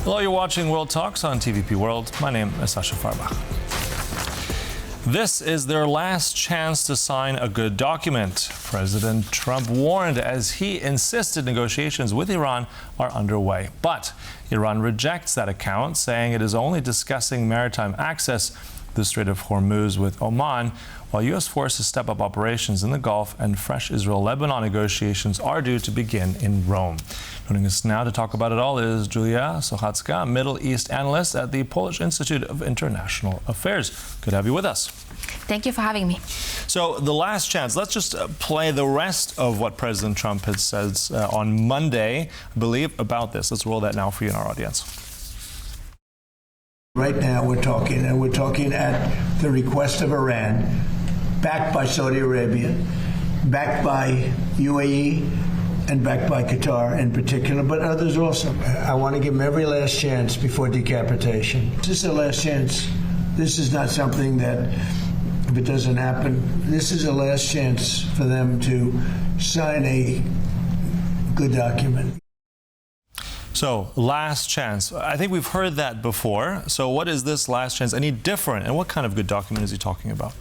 Hello, you're watching World Talks on TVP World. My name is Sasha Farbach. This is their last chance to sign a good document. President Trump warned as he insisted negotiations with Iran are underway. But Iran rejects that account, saying it is only discussing maritime access to the Strait of Hormuz with Oman, while U.S. forces step up operations in the Gulf and fresh Israel-Lebanon negotiations are due to begin in Rome. Joining us now to talk about it all is Julia Sochacka, Middle East Analyst at the Polish Institute of International Affairs. Good to have you with us. Thank you for having me. So the last chance, let's just play the rest of what President Trump had said on Monday, I believe, about this. Let's roll that now for you in our audience. Right now we're talking at the request of Iran, backed by Saudi Arabia, backed by UAE, and backed by Qatar in particular, but others also. I want to give them every last chance before decapitation. This is the last chance. This is not something that, if it doesn't happen, this is the last chance for them to sign a good document. So, last chance. I think we've heard that before. So what is this last chance? Any different? And what kind of good document is he talking about?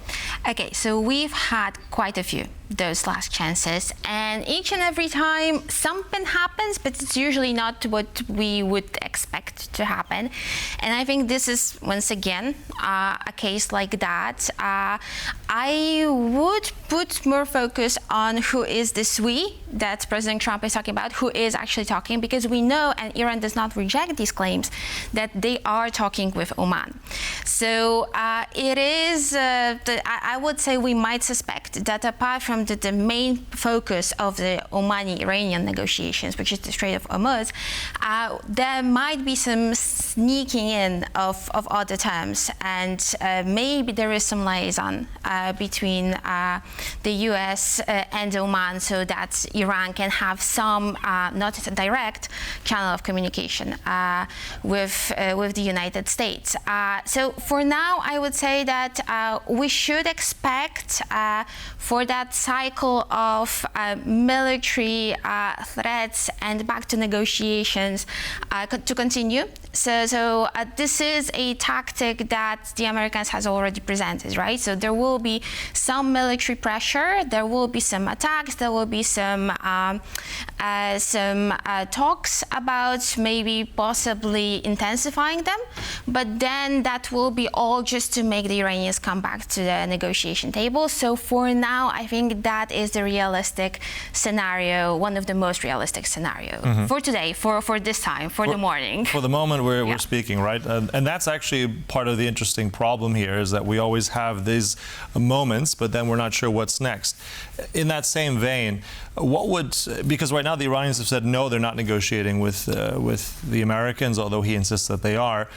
Okay, so we've had quite a few, those last chances. And each and every time something happens, but it's usually not what we would expect to happen. And I think this is, once again, a case like that. I would put more focus on who is this we that President Trump is talking about, who is actually talking, because we know, and Iran does not reject these claims, that they are talking with Oman. So it is, I would say we might suspect that apart from the main focus of the Omani-Iranian negotiations, which is the Strait of Hormuz, there might be some sneaking in of other terms, and maybe there is some liaison between the US and Oman, so that Iran can have some, not a direct channel of communication with the United States. So for now, I would say that we should expect for that cycle of military threats and back to negotiations to continue. So this is a tactic that the Americans has already presented, right? So there will be some military pressure, there will be some attacks, there will be some talks about maybe possibly intensifying them, but then that will be all just to make the Iranians come back to the negotiation table. So for now, I think that is the realistic scenario, one of the most realistic scenarios for today, for this time, for the morning. For the moment we're speaking, right? And that's actually part of the interesting problem here, is that we always have these moments, but then we're not sure what's next. In that same vein, what would, because right now the Iranians have said no, they're not negotiating with the Americans, although he insists that they are.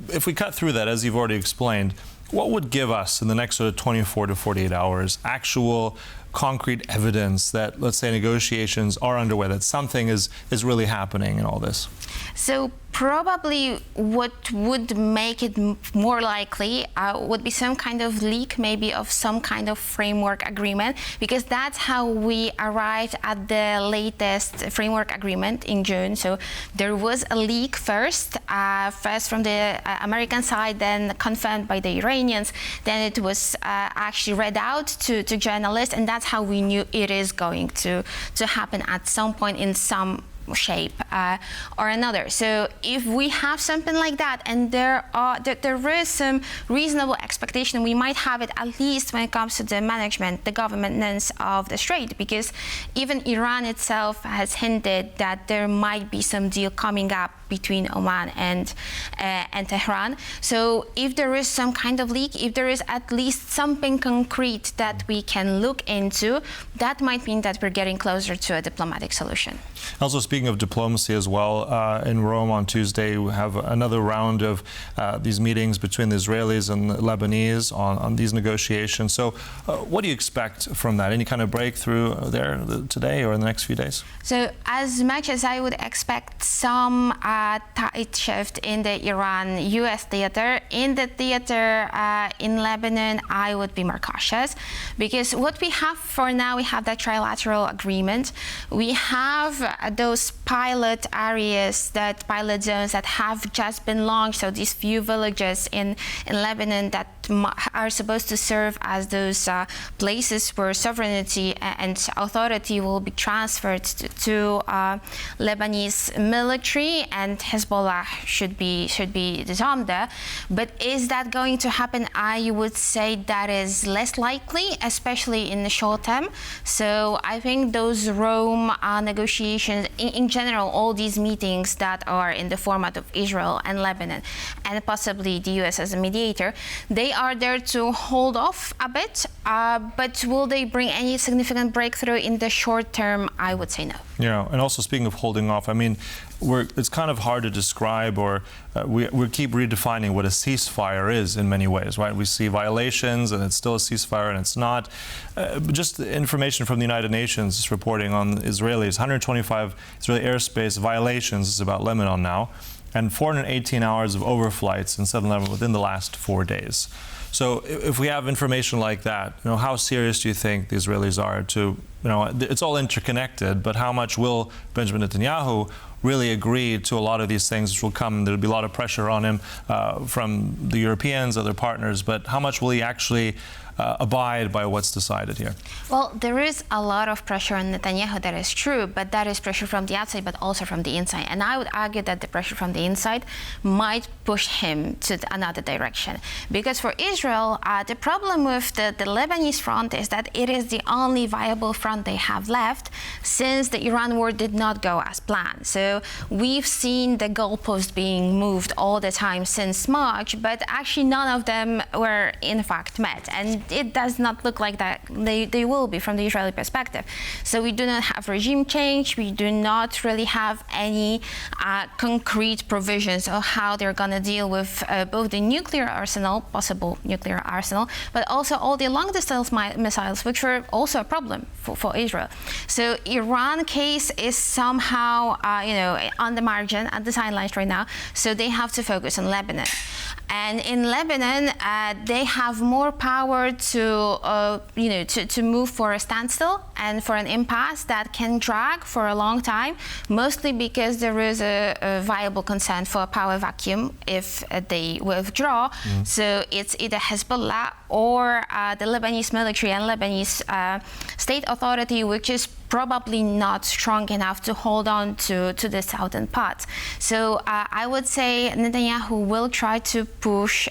If we cut through that, as you've already explained, what would give us in the next sort of 24 to 48 hours actual concrete evidence that, let's say, negotiations are underway, that something is really happening in all this? So probably what would make it more likely would be some kind of leak, maybe of some kind of framework agreement, because that's how we arrived at the latest framework agreement in June. So there was a leak first from the American side, then confirmed by the Iranians, then it was actually read out to journalists, and that's how we knew it is going to happen at some point in some shape or another. So if we have something like that, and there is some reasonable expectation, we might have it at least when it comes to the management, the governance of the Strait, because even Iran itself has hinted that there might be some deal coming up between Oman and Tehran. So if there is some kind of leak, if there is at least something concrete that we can look into, that might mean that we're getting closer to a diplomatic solution. Also, speaking of diplomacy as well, in Rome on Tuesday, we have another round of these meetings between the Israelis and the Lebanese on these negotiations. So what do you expect from that? Any kind of breakthrough there today or in the next few days? So as much as I would expect some tight shift in the Iran-US theater, in the theater in Lebanon, I would be more cautious, because what we have for now, we have that trilateral agreement. We have those those pilot areas, that pilot zones that have just been launched, so these few villages in Lebanon that are supposed to serve as those places where sovereignty and authority will be transferred to Lebanese military, and Hezbollah should be disarmed there. But is that going to happen? I would say that is less likely, especially in the short term. So I think those Rome negotiations, in general, all these meetings that are in the format of Israel and Lebanon, and possibly the US as a mediator, they are there to hold off a bit. But will they bring any significant breakthrough in the short term? I would say no. Yeah, and also speaking of holding off, I mean, it's kind of hard to describe, or we keep redefining what a ceasefire is in many ways, right? We see violations and it's still a ceasefire and it's not. Just the information from the United Nations is reporting on Israelis, 125 Israeli airspace violations is about Lebanon now, and 418 hours of overflights in southern Lebanon within the last 4 days. So if we have information like that, how serious do you think the Israelis are to, it's all interconnected, but how much will Benjamin Netanyahu really agree to a lot of these things, which will come? There'll be a lot of pressure on him from the Europeans, other partners, but how much will he actually abide by what's decided here? Well, there is a lot of pressure on Netanyahu, that is true, but that is pressure from the outside, but also from the inside. And I would argue that the pressure from the inside might push him to another direction. Because for Israel, the problem with the Lebanese front is that it is the only viable front they have left since the Iran war did not go as planned. So we've seen the goalposts being moved all the time since March, but actually none of them were in fact met. And it does not look like that they will be from the Israeli perspective. So we do not have regime change. We do not really have any concrete provisions of how they're going to deal with both the nuclear arsenal, possible nuclear arsenal, but also all the long-distance missiles, which were also a problem for Israel. So Iran case is somehow, on the margin, at the sidelines right now. So they have to focus on Lebanon. And in Lebanon, they have more power to move for a standstill and for an impasse that can drag for a long time, mostly because there is a viable concern for a power vacuum if they withdraw. So it's either Hezbollah or the Lebanese military and Lebanese state authority, which is probably not strong enough to hold on to the southern part. So I would say Netanyahu will try to push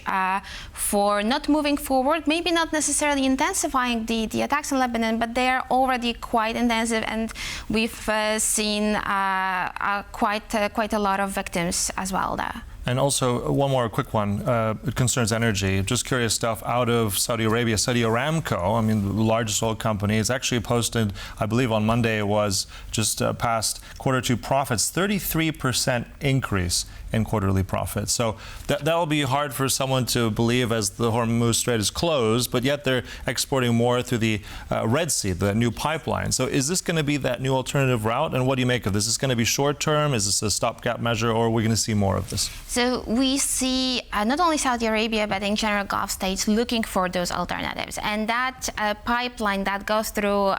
for not moving forward, maybe not necessarily intensifying the attacks in Lebanon, but they are already quite intensive, and we've seen quite a lot of victims as well there. And also, one more quick one. It concerns energy. Just curious stuff out of Saudi Arabia. Saudi Aramco, I mean, the largest oil company, it's actually posted, I believe on Monday it was, just past Q2 profits, 33% increase in quarterly profits. So that will be hard for someone to believe as the Hormuz Strait is closed, but yet they're exporting more through the Red Sea, the new pipeline. So is this going to be that new alternative route? And what do you make of this? Is this going to be short term? Is this a stopgap measure, or are we going to see more of this? So we see not only Saudi Arabia, but in general Gulf states looking for those alternatives. And that pipeline that goes through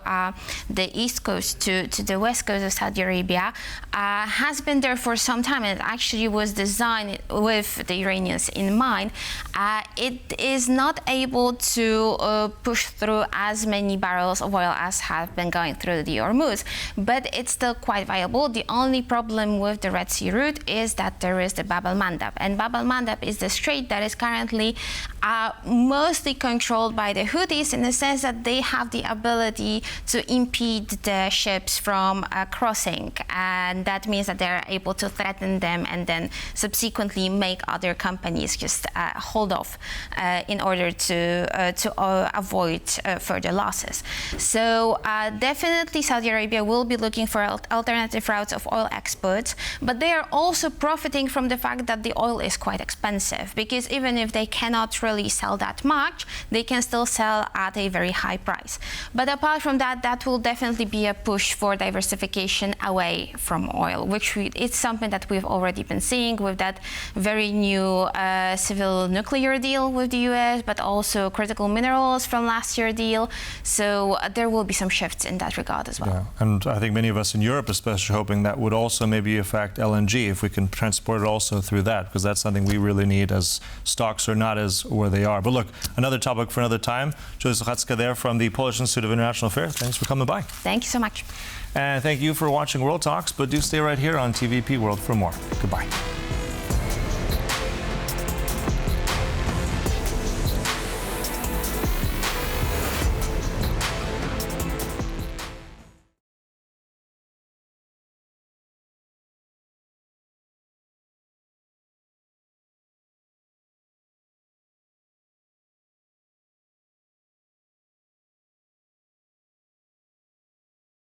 the east coast to the west coast of Saudi Arabia has been there for some time, and it actually was designed with the Iranians in mind. It is not able to push through as many barrels of oil as have been going through the Hormuz, but it's still quite viable. The only problem with the Red Sea route is that there is the Bab al-Mandab, and Bab al-Mandab is the strait that is currently mostly controlled by the Houthis, in the sense that they have the ability to impede the ships from crossing, and that means that they're able to threaten them and then subsequently make other companies just hold off in order to avoid further losses. So definitely Saudi Arabia will be looking for alternative routes of oil exports, but they are also profiting from the fact that the oil is quite expensive, because even if they cannot really sell that much, they can still sell at a very high price. But apart from that, that will definitely be a push for diversification away from oil, which it's something that we've already been seeing with that very new civil nuclear deal with the US, but also critical minerals from last year's deal. So there will be some shifts in that regard as well. Yeah. And I think many of us in Europe especially hoping that would also maybe affect LNG, if we can transport it also through that, because that's something we really need as stocks are not as where they are. But look, another topic for another time. Julia Sochacka there from the Polish Institute of International Affairs. Thanks for coming by. Thank you so much. And thank you for watching World Talks, but do stay right here on TVP World for more. Goodbye.